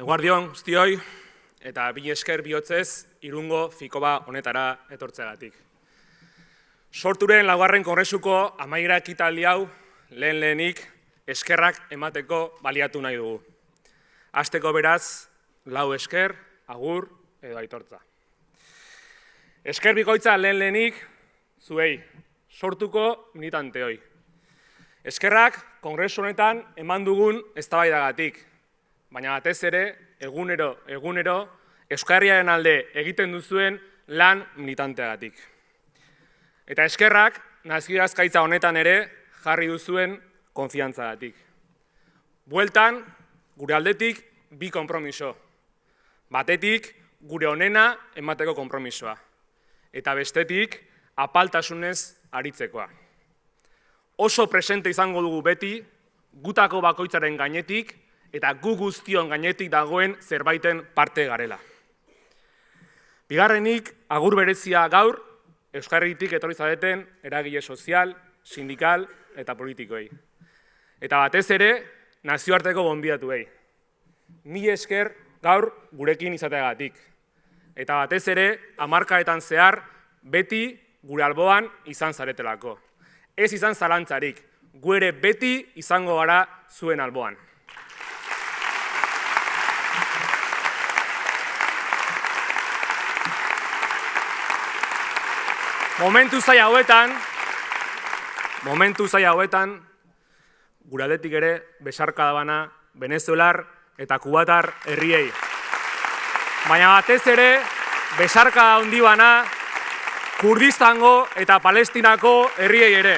Eguardion, guztioi, eta bi esker bihotzez Irungo Fikoba honetara etortzeagatik. Sorturen laugarren kongresuko amaiera ekitaldi hau lehenik eskerrak emateko baliatu nahi dugu. Hasteko beraz, lau esker, agur edo aitortza. Esker bikoitza lehenik zuei, sortuko militanteoi. Eskerrak kongresu honetan eman dugun eztabaidagatik, baina batez ere, egunero, Euskarriaren alde egiten duzuen lan militanteagatik. Eta eskerrak nazioazkaitza honetan ere jarri duzuen konfiantzagatik. Bueltan, gure aldetik bi konpromiso. Batetik, gure onena emateko konpromisoa. Eta bestetik, apaltasunez aritzekoa. Oso presente izango dugu beti, gutako bakoitzaren gainetik, eta gu guztion gainetik dagoen zerbaiten parte garela. Bigarrenik, agur berezia gaur, Euskarritik etorri zareten eragile sozial, sindikal eta politikoei. Eta batez ere, nazioarteko gonbidatuei. Mila esker gaur gurekin izateagatik. Eta batez ere, hamarkadetan zehar, beti gure alboan izan zaretelako. Ez izan zalantzarik, gu ere beti izango gara zuen alboan. Momentu zaila hauetan, gure aldetik ere besarkada bana venezuelar eta kubatar herriei. Baina batez ere, besarkada handi bana Kurdistango eta Palestinako herriei ere.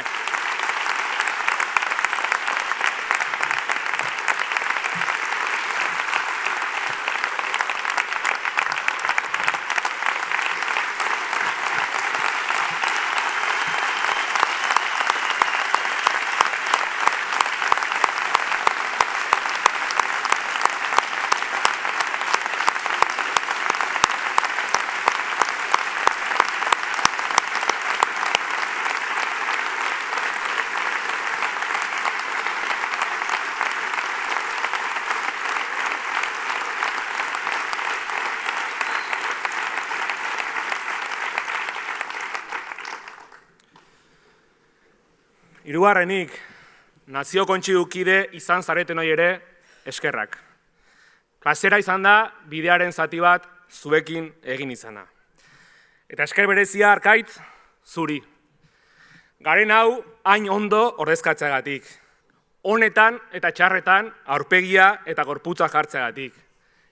Hirugarrenik, nazio kontxidukide izan zareten hori ere eskerrak. Klasera izan da bidearen zati bat zuekin egin izana. Eta esker berezia Arkaitz, zuri. Garen hau hain ondo ordezkatzeagatik. Honetan eta txarretan aurpegia eta gorputza jartzeagatik.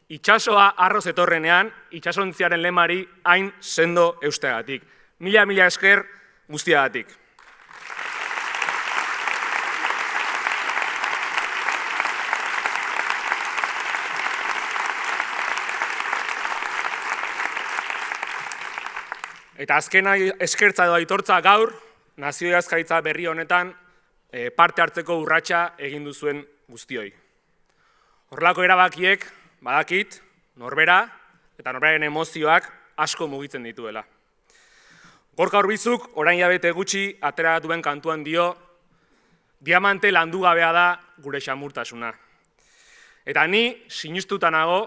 Itxasoa arroz etorrenean, itxasontziaren lemari hain sendo eusteagatik. Mila esker guztiagatik. Eta azkena eskertza edo aitortza gaur, nazioazkaitza berri honetan parte hartzeko urratsa egin duzuen guztioi. Horrelako erabakiek, badakit, norbera eta norberaren emozioak asko mugitzen dituela. Gorka Urbizuk orain hilabete gutxi atera duen kantuan dio, diamante landugabea da gure xamurtasuna. Eta ni sinestuta nago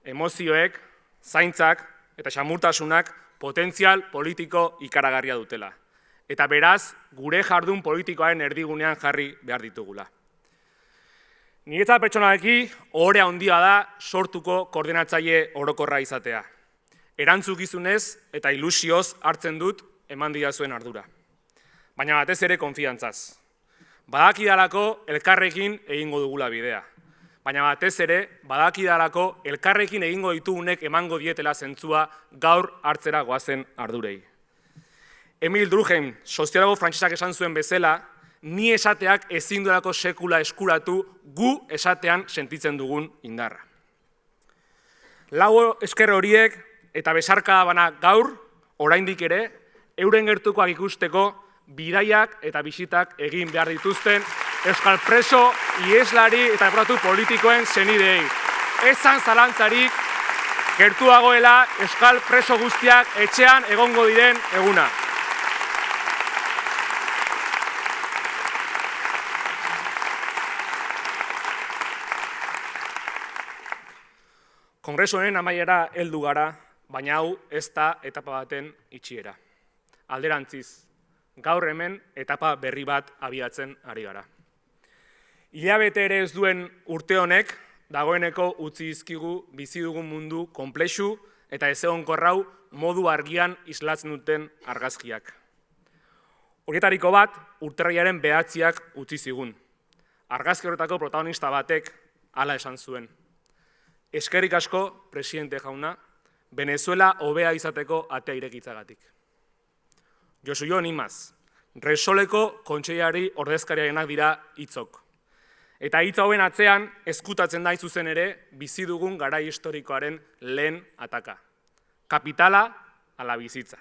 emozioek, zaintzak eta xamurtasunak potentzial politiko ikaragarria dutela. Eta beraz, gure jardun politikoaren erdigunean jarri behar ditugula. Niretzat pertsonaleki, ohore handia da sortuko koordinatzaile orokorra izatea. Erantzukizunez eta ilusioz hartzen dut eman didazuen ardura. Baina batez ere konfiantzaz. Badakidalako elkarrekin egingo dugula bidea. Baina batez ere, badakidalako elkarrekin egingo ditugunek emango dietela zentzua gaur hartzera goazen ardurei. Emil Durkheim, soziologo frantsesak esan zuen bezala, ni esateak ezin duelako sekula eskuratu gu esatean sentitzen dugun indarra. Lau esker horiek eta besarkada bana gaur, oraindik ere, euren gertukoak ikusteko bidaiak eta bisitak egin behar dituzten euskal preso, ieslari eta deportatu politikoen senideei. Ezan zalantzarik gertuagoela euskal preso guztiak etxean egongo diren eguna. Kongresu honen amaiera heldu gara, baina hau ez da etapa baten itxiera. Alderantziz, gaur hemen etapa berri bat abiatzen ari gara. Hilabete ere ez duen urte honek, dagoeneko utzi dizkigu bizi dugun mundu konplexu eta ezegonkorrau modu argian islatzen duten argazkiak. Horietariko bat, urtarrilaren 9ak utzi zigun. Argazki horretako protagonista batek hala esan zuen. Eskerrik asko, presidente jauna, Venezuela hobea izateko atea irekitzagatik. Josu Jon Imaz, Resoleko kontseilari ordezkariarenak dira hitzok. Eta hitz hauen atzean ezkutatzen da zuzen ere bizi dugun garai historikoaren lehen ataka. Kapitala ala bizitza.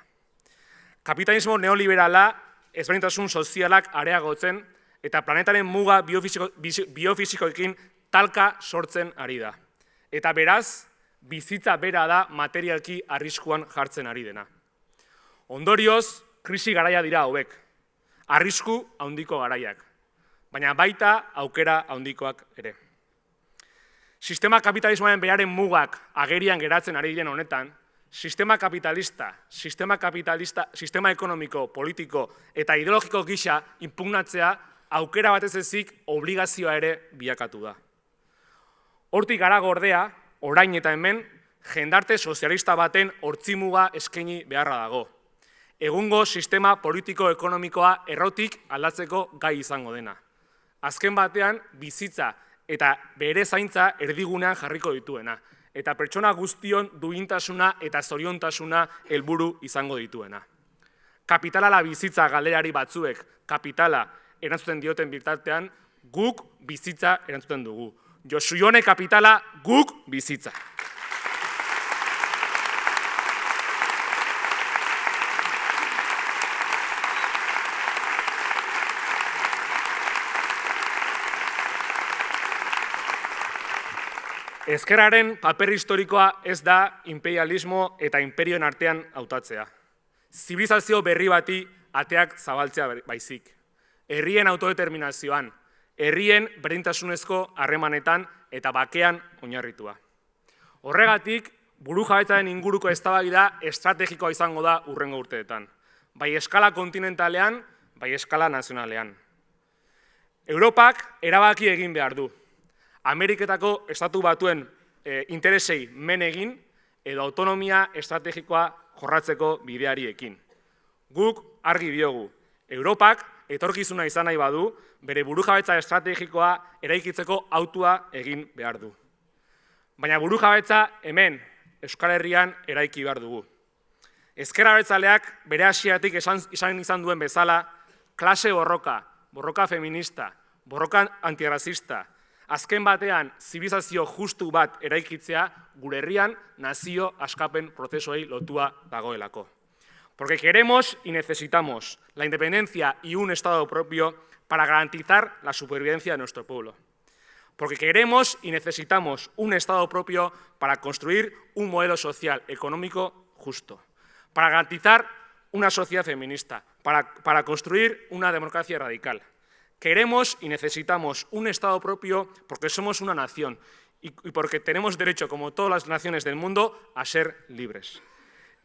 Kapitalismo neoliberala ezberdintasun sozialak areagotzen eta planetaren muga biofisikoekin talka sortzen ari da. Eta beraz, bizitza bera da materialki arriskuan jartzen ari dena. Ondorioz, krisi garaia dira hauek. Arrisku handiko garaiak. Baina baita aukera handikoak ere. Sistema kapitalismoaren beraren mugak agerian geratzen ari diren honetan, sistema ekonomiko, politiko eta ideologiko gisa inpugnatzea aukera batez ezik obligazioa ere bilakatu da. Hortik gara gordea, orain eta hemen, jendarte sozialista baten hortzimuga eskaini beharra dago. Egungo sistema politiko-ekonomikoa errotik aldatzeko gai izango dena. Azken batean, bizitza eta bere zaintza erdigunean jarriko dituena. Eta pertsona guztion duintasuna eta zoriontasuna helburu izango dituena. Kapitala la bizitza galderari batzuek kapitala erantzuten dioten bitartean, guk bizitza erantzuten dugu. Josu Jone kapitala, guk bizitza. Ezkerraren paper historikoa ez da imperialismo eta imperioen artean hautatzea. Zibilizazio berri bati ateak zabaltzea baizik. Herrien autodeterminazioan, herrien berdintasunezko harremanetan eta bakean oinarritua. Horregatik, burujabetzaren inguruko eztabaida estrategikoa izango da hurrengo urteetan. Bai eskala kontinentalean, bai eskala nazionalean. Europak erabaki egin behar du. Ameriketako estatu batuen interesei men egin edo autonomia estrategikoa jorratzeko bideari ekin. Guk argi diogu, Europak etorkizuna izan nahi badu, bere burujabetza estrategikoa eraikitzeko autua egin behar du. Baina burujabetza hemen, Euskal Herrian eraiki behar dugu. Ezker abertzaleak bere hasieratik izan duen bezala, klase borroka, borroka feminista, borroka antirrazista, azken batean zibilizazio justu bat eraikitzea gure herrian nazio askapen prozesuei lotua dagoelako. Porque queremos y necesitamos la independencia y un Estado propio para garantizar la supervivencia de nuestro pueblo. Porque queremos y necesitamos un Estado propio para construir un modelo social, económico justo. Para garantizar una sociedad feminista, para construir una democracia radical. Queremos y necesitamos un Estado propio porque somos una nación y porque tenemos derecho, como todas las naciones del mundo, a ser libres.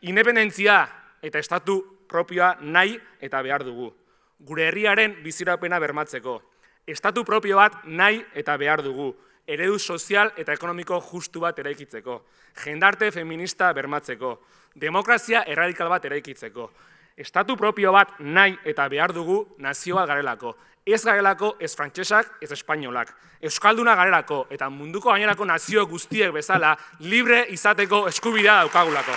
Independentzia eta estatu propioa nahi eta behar dugu. Gure herriaren bizirapena bermatzeko. Estatu propio bat nahi eta behar dugu. Eredu sozial eta ekonomiko justu bat eraikitzeko. Jendarte feminista bermatzeko. Demokrazia erradikal bat eraikitzeko. Estatu propio bat nahi eta behar dugu nazioa garelako. Ez garelako ez frantsesak, ez espainolak. Euskalduna garelako eta munduko gainerako nazio guztiek bezala libre izateko eskubidea daukagulako.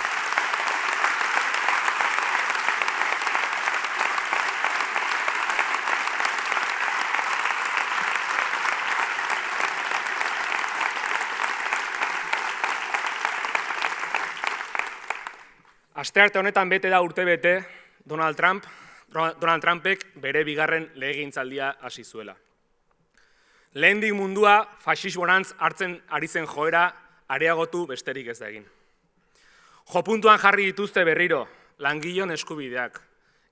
Astearte honetan bete da urtebete Donald Trumpek bere bigarren legegintzaldia hasi zuela. Lehendik mundua faxismorantz hartzen ari zen joera areagotu besterik ez da egin. Jopuntuan jarri dituzte berriro langileon eskubideak,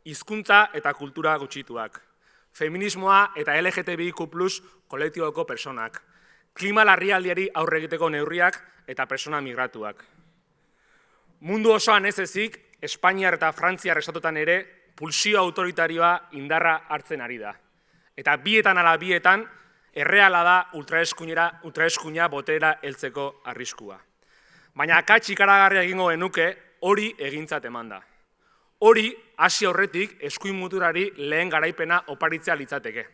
hizkuntza eta kultura gutxituak, feminismoa eta LGTBIQ+ kolektiboko personak, klima larrialdiari aurre egiteko neurriak eta persona migratuak. Mundu osoan ez ezik, Espainiar eta Frantziar estatuetan ere pulsio autoritarioa indarra hartzen ari da. Eta bietan ala bietan, erreala da ultraeskuina botera heltzeko arriskua. Baina akats ikaragarria egingo genuke hori egintzat eman da. Hori, hasi aurretik, eskuin muturari lehen garaipena oparitzea litzateke.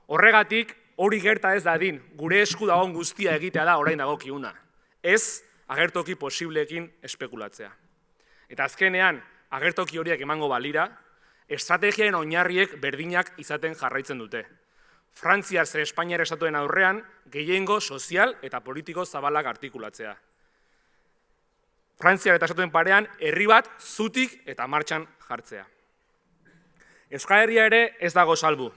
Horregatik, hori gerta ez dadin, gure esku dagoen guztia egitea da orain dagokiuna. Ez, agertoki posibleekin espekulatzea. Eta azkenean, agertoki horiek emango balira, estrategiaren oinarriek berdinak izaten jarraitzen dute. Frantziar zein Espainiar estatuen aurrean, gehiengo sozial eta politiko zabalak artikulatzea. Frantziar eta estatuen parean, herri bat zutik eta martxan jartzea. Euskal Herria ere ez dago salbu.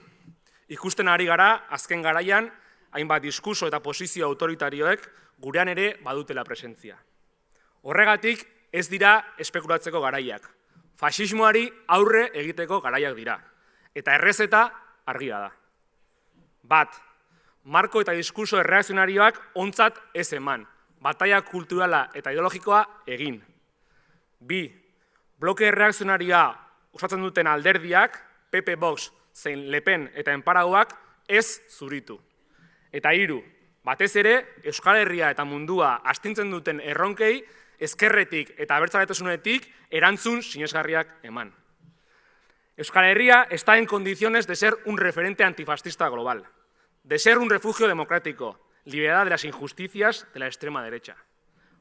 Ikusten ari gara, azken garaian, hainbat diskurso eta posizio autoritarioek gurean ere badutela presentzia. Horregatik ez dira espekulatzeko garaiak. Faxismoari aurre egiteko garaiak dira. Eta errezeta argia da. Bat, marko eta diskurso erreakzionarioak ontzat ez eman, bataia kulturala eta ideologikoa egin. Bi, bloke erreakzionarioa osatzen duten alderdiak, PP Vox, zein Le Pen eta Enparauak ez zuritu. Eta hiru, batez ere, Euskal Herria eta mundua astintzen duten erronkei, ezkerretik eta abertzaletasunetik erantzun sinesgarriak eman. Euskal Herria está en condiciones de ser un referente antifascista global, de ser un refugio democrático, liberada de las injusticias de la extrema derecha.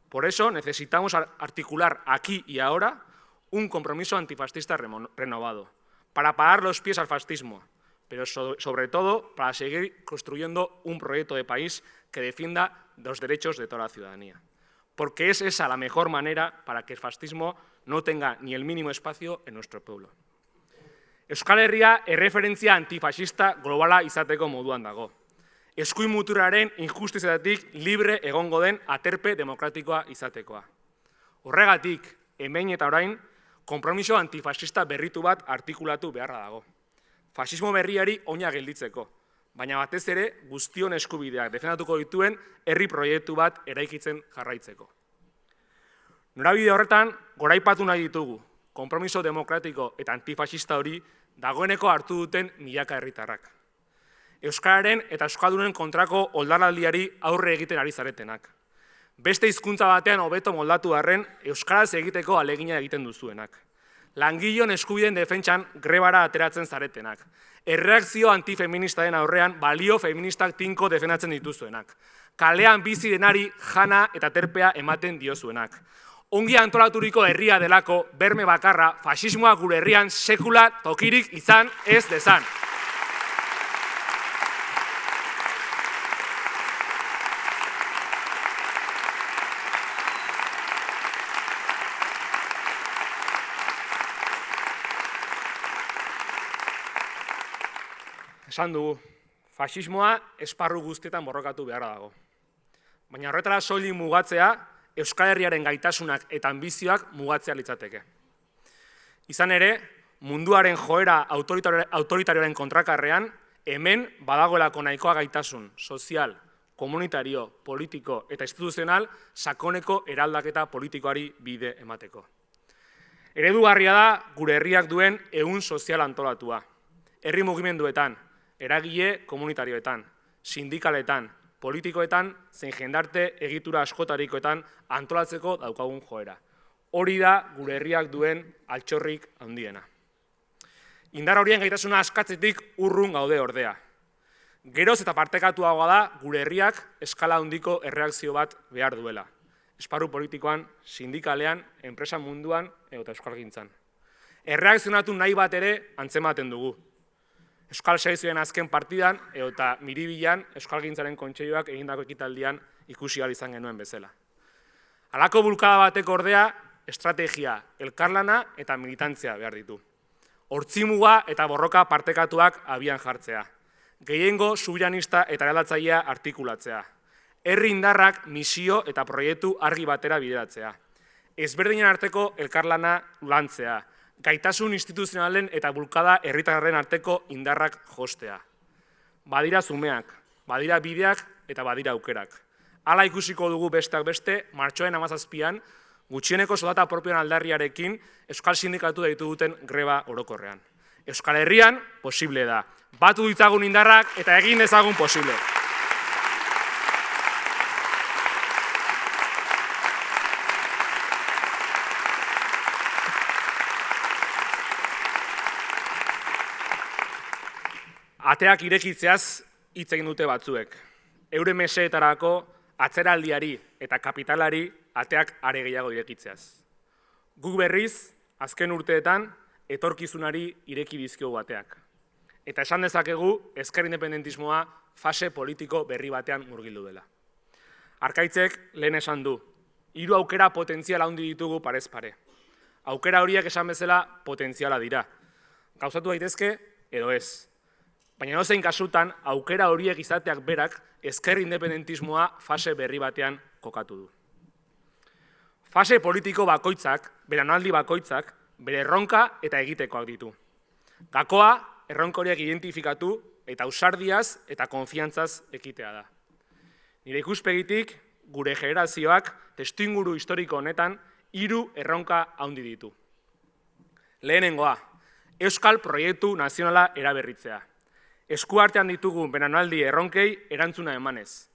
Por eso necesitamos articular aquí y ahora un compromiso antifascista renovado, para parar los pies al fascismo, pero sobre todo para seguir construyendo un proyecto de país que defienda los derechos de toda la ciudadanía. Porque es esa la mejor manera para que el fascismo no tenga ni el mínimo espacio en nuestro pueblo. Euskal Herria erreferentzia antifascista globala izateko moduan dago. Eskuin muturraren injustiziatik libre egongo den aterpe demokratikoa izatekoa. Horregatik, hemen eta orain, konpromiso antifascista berritu bat artikulatu beharra dago. Fasismo berriari oina gelditzeko, baina batez ere guztion eskubideak defendatuko dituen herri proiektu bat eraikitzen jarraitzeko. Norabide horretan, goraipatu nahi ditugu, konpromiso demokratiko eta antifascista hori dagoeneko hartu duten milaka herritarrak. Euskararen eta euskaldunen kontrako oldarraldiari aurre egiten ari zaretenak. Beste hizkuntza batean hobeto moldatu arren, euskaraz egiteko alegina egiten duzuenak. Langileon eskubideen defentsan grebara ateratzen zaretenak. Erreakzio antifeministaren aurrean balio feministak tinko defendatzen dituzuenak. Kalean bizi denari jana eta terpea ematen diozuenak. Ongi antolaturiko herria delako berme bakarra fasismoa gure herrian sekula tokirik izan ez dezan. Esan dugu, fasismoa esparru guztietan borrokatu beharra dago. Baina horretara soilik mugatzea, Euskal Herriaren gaitasunak eta anbizioak mugatzea litzateke. Izan ere, munduaren joera autoritarioaren kontrakarrean, hemen badagoelako nahikoa gaitasun sozial, komunitario, politiko eta instituzional sakoneko eraldaketa politikoari bide emateko. Eredugarria da gure herriak duen ehun sozial antolatua. Herri mugimenduetan, eragile komunitarioetan, sindikaletan, politikoetan, zein jendarte egitura askotarikoetan antolatzeko daukagun joera. Hori da gure herriak duen altxorrik handiena. Indar horien gaitasuna askatzetik urrun gaude ordea. Geroz eta partekatuagoa da gure herriak eskala handiko erreakzio bat behar duela. Esparru politikoan, sindikalean, enpresa munduan eta euskalgintzan. Erreakzionatu nahi bat ere antzematen dugu. Euskal Selekzioen azken partidan eta Miribilan Euskalgintzaren Kontseiluak egindako ekitaldian ikusi ahal izan genuen bezala. Halako bulkada bateko ordea, estrategia, elkarlana eta militantzia behar ditu. Hortzimuga eta borroka partekatuak abian jartzea. Gehiengo subiranista eta eraldatzailea artikulatzea. Herri indarrak misio eta proiektu argi batera bideratzea. Ezberdinen arteko elkarlana lantzea. Gaitasun instituzionalen eta bulkada herritarren arteko indarrak jostea. Badira zumeak, badira bideak eta badira aukerak. Hala ikusiko dugu besteak beste, martxoaren 17an, gutxieneko soldata propioen aldarriarekin Euskal Sindikatu deitu duten greba orokorrean. Euskal Herrian, posible da. Batu ditzagun indarrak eta egin dezagun posible. Ateak irekitzeaz hitz egin dute batzuek. Euren meseetarako atzeraldiari eta kapitalari ateak are gehiago irekitzeaz. Guk berriz, azken urteetan, etorkizunari ireki dizkiogu ateak. Eta esan dezakegu, ezker independentismoa fase politiko berri batean murgildu dela. Arkaitzek lehen esan du, 3 aukera potentziala handi ditugu parez pare. Aukera horiek esan bezala potentziala dira. Gauzatu daitezke edo ez. Baina nozein kasutan, aukera horiek izateak berak ezker independentismoa fase berri batean kokatu du. Fase politiko bakoitzak, belaunaldi bakoitzak, bere erronka eta egitekoak ditu. Gakoa, erronka horiek identifikatu eta ausardiaz eta konfiantzaz ekitea da. Nire ikuspegitik, gure generazioak testuinguru historiko honetan 3 erronka handi ditu. Lehenengoa, Euskal Proiektu Nazionala eraberritzea. Eskuartean ditugun belaunaldi erronkei erantzuna emanez.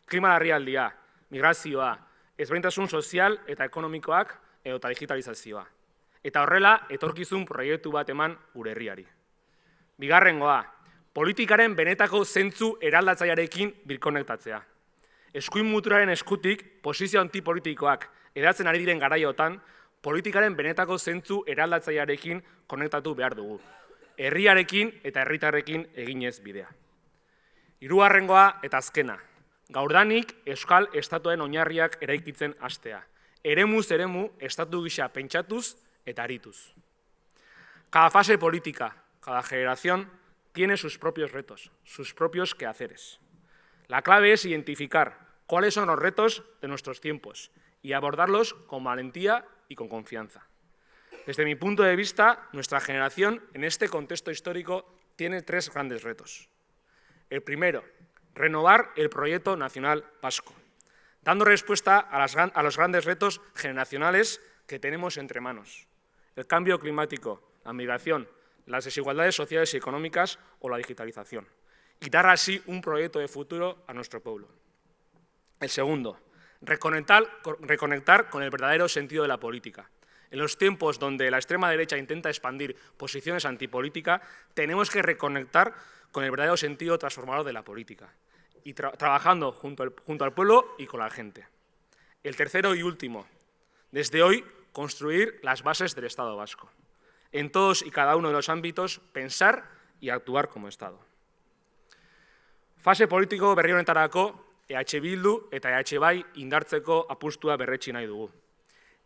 Klima larrialdia, migrazioa, ezberdintasun sozial eta ekonomikoak edota digitalizazioa. Eta horrela, etorkizun proiektu bat eman gure herriari. Bigarrengoa, politikaren benetako zentzu eraldatzailearekin birkonektatzea. Eskuin muturaren eskutik, posizio antipolitikoak edatzen ari diren garaiotan, politikaren benetako zentzu eraldatzailearekin konektatu behar dugu. Herriarekin eta herritarrekin eginez bidea. 3. eta azkena, gaurdanik Euskal Estatuen oinarriak eraikitzen hastea. Eremuz eremu estatu gisa pentsatuz eta arituz. Cada fase política, cada generación tiene sus propios retos, sus propios quehaceres. La clave es identificar cuáles son los retos de nuestros tiempos y abordarlos con valentía y con confianza. Desde mi punto de vista, nuestra generación, en este contexto histórico, tiene 3 grandes retos. El primero, renovar el proyecto nacional vasco, dando respuesta a los grandes retos generacionales que tenemos entre manos. El cambio climático, la migración, las desigualdades sociales y económicas o la digitalización. Y dar así un proyecto de futuro a nuestro pueblo. El segundo, reconectar con el verdadero sentido de la política. En los tiempos donde la extrema derecha intenta expandir posiciones antipolíticas, tenemos que reconectar con el verdadero sentido transformador de la política y trabajando junto al pueblo y con la gente. El tercero y último, desde hoy, construir las bases del Estado vasco. En todos y cada uno de los ámbitos, pensar y actuar como Estado. Fase politiko berri honetarako, EH Bildu eta EH Bai indartzeko apustua berretsi nahi dugu.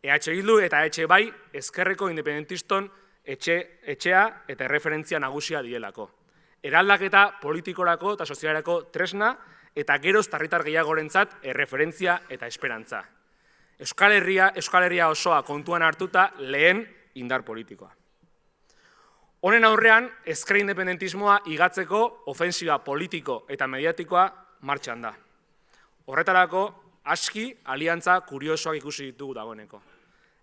EH Bildu eta EH Bai ezkerreko independentiston etxea eta erreferentzia nagusia dielako. Eraldaketa politikorako eta sozialerako tresna eta geroz herritar gehiagorentzat erreferentzia eta esperantza. Euskal Herria osoa kontuan hartuta lehen indar politikoa. Honen aurrean, ezker independentismoa igatzeko ofensiba politiko eta mediatikoa martxan da. Horretarako, aski aliantza kuriosoak ikusi ditugu dagoeneko.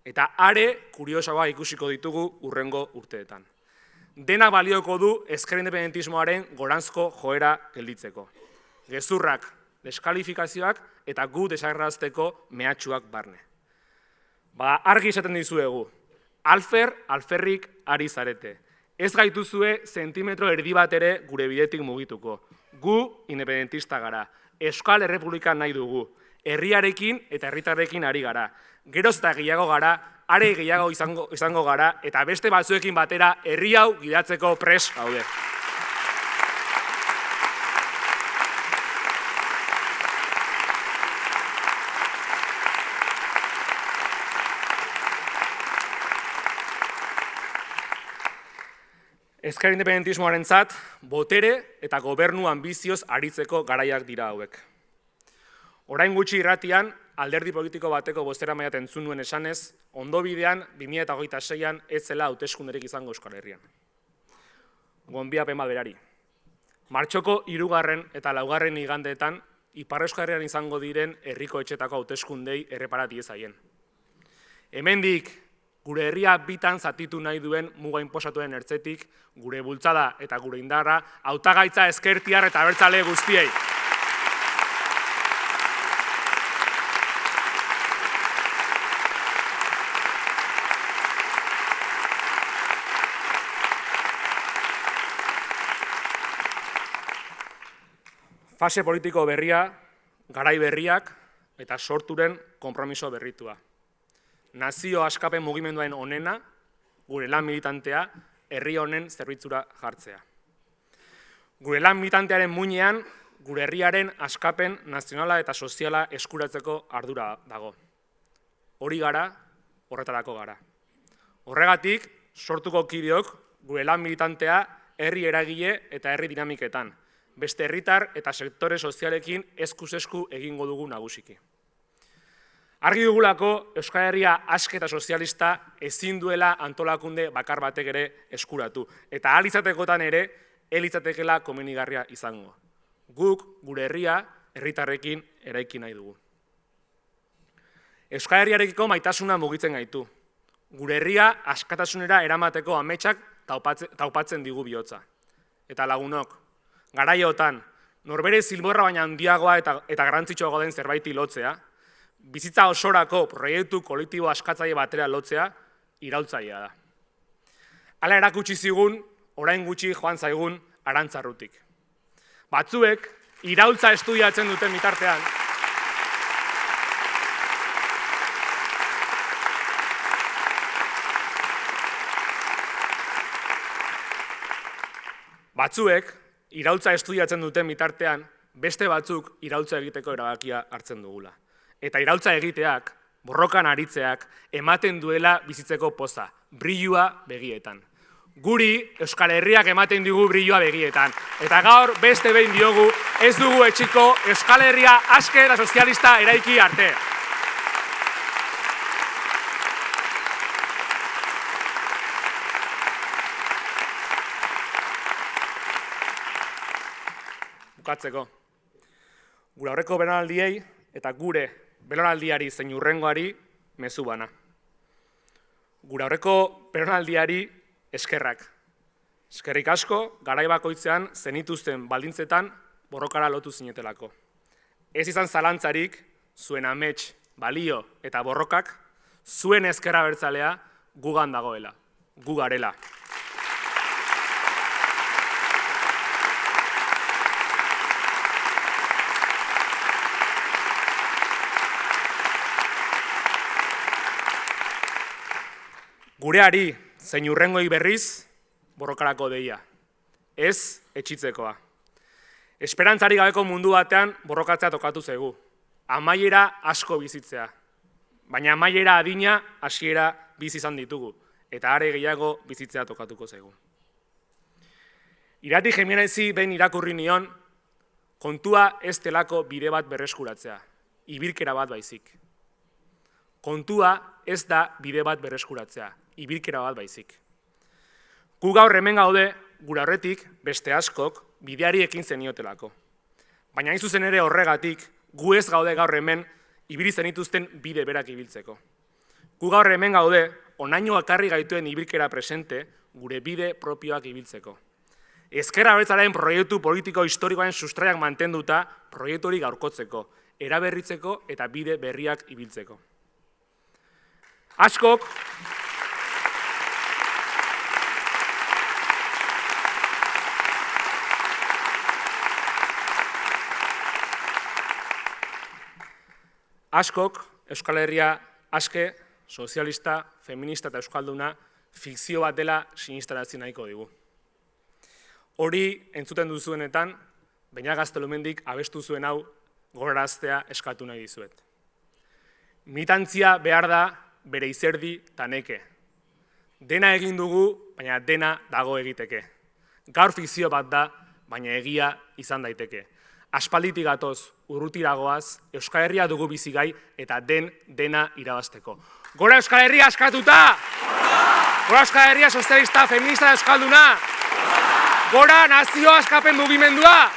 Eta are kuriosoak ikusiko ditugu hurrengo urteetan. Dena balioko du ezker independentismoaren goranzko joera gelditzeko. Gezurrak, deskalifikazioak eta gu desagerrazteko mehatxuak barne. Argi esaten dizuegu, alferrik ari zarete. Ez gaituzue zentimetro erdi bat ere gure bidetik mugituko. Gu independentista gara. Euskal Errepublika nahi dugu. Herriarekin eta herritarrekin ari gara. Geroz eta gehiago gara, are gehiago izango gara, eta beste batzuekin batera herri hau gidatzeko prest gaude. Ezker independentismoarentzat, botere eta gobernu ambizioz aritzeko garaiak dira hauek. Orain gutxi irratian, alderdi politiko bateko bozeramaileak entzun nuen esanez, ondo bidean 2026an ez zela hauteskunderik izango Euskal Herrian. Gonbiapen bat berari. Martxoko 3. eta 4. igandeetan Ipar Euskal Herrian izango diren herriko etxetako hauteskundei errepara diezaien. Hemendik, gure herria bitan zatitu nahi duen muga inposatuen ertzetik, gure bultzada eta gure indarra, hautagaitza ezkertiar eta abertzale guztiei. Fase politiko berria, garai berriak eta sorturen konpromiso berritua. Nazio askapen mugimenduaren onena, gure lan militantea, herri honen zerbitzura jartzea. Gure lan militantearen muinean, gure herriaren askapen nazionala eta soziala eskuratzeko ardura dago. Hori gara, horretarako gara. Horregatik, sortuko kideok, gure lan militantea herri eragile eta herri dinamiketan, beste herritar eta sektore sozialekin eskuz esku egingo dugu nagusiki. Argi dugulako Euskal Herria aske eta sozialista ezin duela antolakunde bakar batek ere eskuratu, eta ahal izatekotan ere, elitzatekela komenigarria izango. Guk, gure herria, herritarrekin eraiki nahi dugu. Euskal Herriarekiko maitasuna mugitzen gaitu. Gure herria askatasunera eramateko ametsak taupatzen digu bihotza. Eta lagunok, garaiotan, norbere zilborra baina handiagoa eta garrantzitsuagoa den zerbaiti lotzea, bizitza osorako proiektu kolektibo askatzaile batera lotzea, iraultzailea da. Hala erakutsi zigun, orain gutxi joan zaigun Arantzarrutik. Batzuek, iraultza estudiatzen duten bitartean, beste batzuk iraultza egiteko erabakia hartzen dugula. Eta iraultza egiteak, borrokan aritzeak, ematen duela bizitzeko poza, brilua begietan. Guri, Euskal Herriak ematen digu brilua begietan. Eta gaur, beste behin diogu, ez dugu etxiko Euskal Herria aske eta sozialista eraiki arte. Bukatzeko. Gure aurreko belaunaldiei eta gure belaunaldiari zein hurrengoari mezu bana. Gure aurreko belaunaldiari eskerrak. Eskerrik asko, garai bakoitzean zenituzten baldintzetan borrokara lotu zinetelako. Ez izan zalantzarik, zuen amets, balio eta borrokak, zuen ezker abertzalea gugan dagoela, gu garela. Gureari, zein hurrengoi berriz, borrokarako deia. Ez, etxitzekoa. Esperantzari gabeko mundu batean borrokatzea tokatu zaigu. Amaiera asko bizitzea. Baina amaiera adina hasiera bizi izan ditugu. Eta are gehiago bizitzea tokatuko zaigu. Irati Jimenezi behin irakurri nion, kontua ez delako bide bat berreskuratzea. Ibilkera bat baizik. Kontua ez da bide bat berreskuratzea. Ibilkera bat baizik. Gu gaur hemen gaude, gure aurretik, beste askok, bideari ekin zeniotelako. Baina hain zuzen ere horregatik, gu ez gaude gaur hemen, ibili zenituzten bide berak ibiltzeko. Gu gaur hemen gaude, onaino akarri gaituen ibilkera presente, gure bide propioak ibiltzeko. Ezker Abertzalearen proiektu politiko historikoaren sustraiak mantenduta, proiektu hori gaurkotzeko, eraberritzeko eta bide berriak ibiltzeko. Askok, Euskal Herria aske, sozialista, feminista eta euskalduna fikzio bat dela sinistarazi nahiko digu. Hori entzuten duzuenetan, Beña Gaztelumendik abestu zuen hau gogoraraztea eskatu nahi dizuet. Militantzia behar da bere izerdi eta neke. Dena egin dugu, baina dena dago egiteke. Gaur fikzio bat da, baina egia izan daiteke. Aspalditik gatoz, urrutiragoaz, Euskal Herria dugu bizigai eta dena irabazteko. Gora Euskal Herria askatuta! Gora Euskal Herria sozialista, feminista eta euskalduna! Gora nazio askapen mugimendua!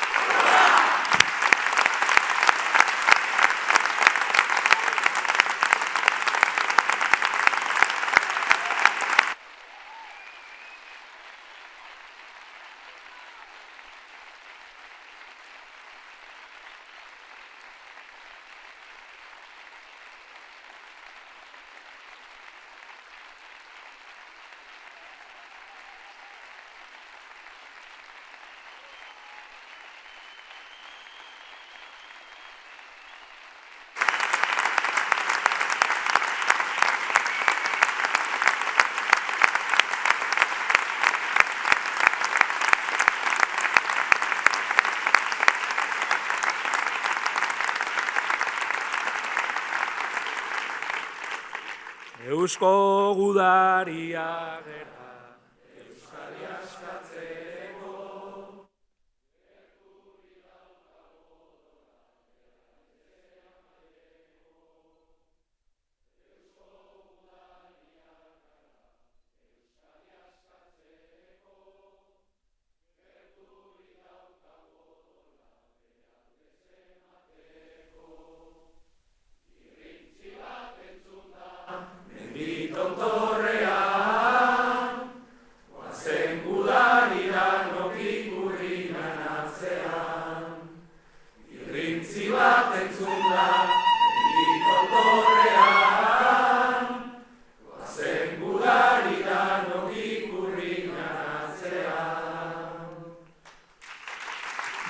Eusko gudaria gera.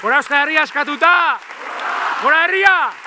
Gora Euskal Herria askatuta! Gora Herria!